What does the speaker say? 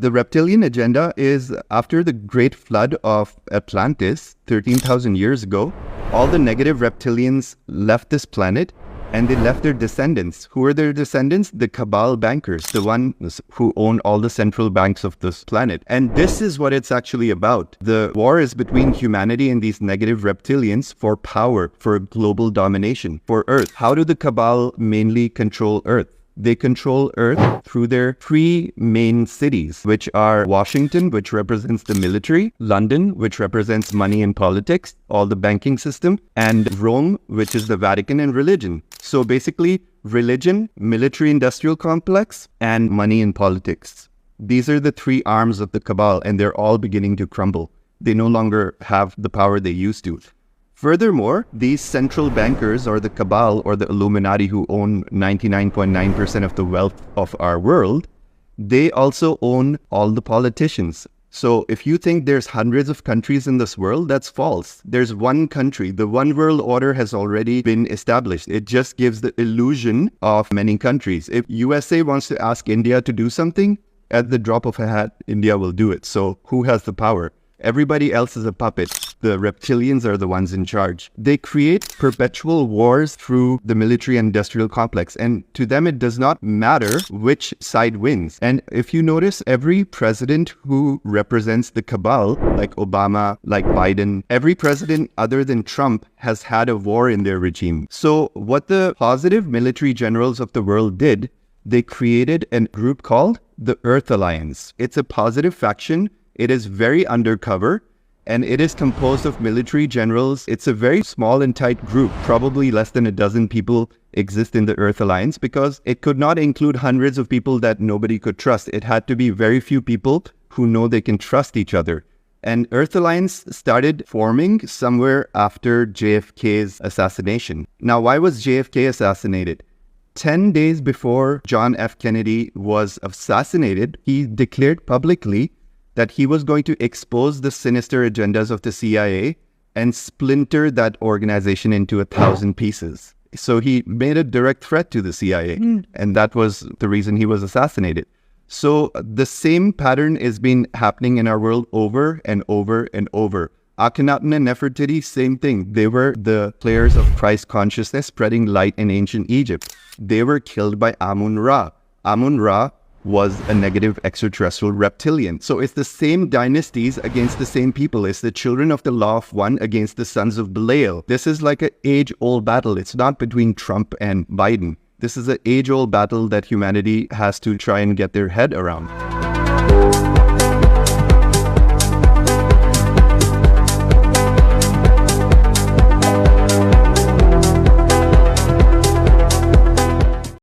The reptilian agenda is after the great flood of Atlantis 13,000 years ago, all the negative reptilians left this planet and they left their descendants. Who are their descendants? The cabal bankers, the ones who own all the central banks of this planet. And this is what it's actually about. The war is between humanity and these negative reptilians for power, for global domination, for Earth. How do the cabal mainly control Earth? They control Earth through their three main cities, which are Washington, which represents the military, London, which represents money and politics, all the banking system, and Rome, which is the Vatican and religion. So basically, religion, military-industrial complex, and money and politics. These are the three arms of the cabal, and they're all beginning to crumble. They no longer have the power they used to. Furthermore, these central bankers or the cabal or the Illuminati who own 99.9% of the wealth of our world, they also own all the politicians. So if you think there's hundreds of countries in this world, that's false. There's one country. The one world order has already been established. It just gives the illusion of many countries. If USA wants to ask India to do something, at the drop of a hat, India will do it. So who has the power? Everybody else is a puppet. The reptilians are the ones in charge. They create perpetual wars through the military-industrial complex. And to them, it does not matter which side wins. And if you notice, every president who represents the cabal, like Obama, like Biden, every president other than Trump has had a war in their regime. So what the positive military generals of the world did, they created a group called the Earth Alliance. It's a positive faction. It is very undercover, and it is composed of military generals. It's a very small and tight group. Probably less than a dozen people exist in the Earth Alliance because it could not include hundreds of people that nobody could trust. It had to be very few people who know they can trust each other. And Earth Alliance started forming somewhere after JFK's assassination. Now, why was JFK assassinated? 10 days before John F. Kennedy was assassinated, he declared publicly that he was going to expose the sinister agendas of the CIA and splinter that organization into 1,000 pieces. So he made a direct threat to the CIA, and that was the reason he was assassinated. So the same pattern has been happening in our world over and over and over. Akhenaten and Nefertiti, same thing. They were the players of Christ consciousness spreading light in ancient Egypt. They were killed by Amun-Ra. Amun-Ra was a negative extraterrestrial reptilian. So it's the same dynasties against the same people. It's the children of the law of one against the sons of Belial. This is like an age-old battle. It's not between Trump and Biden. This is an age-old battle that humanity has to try and get their head around.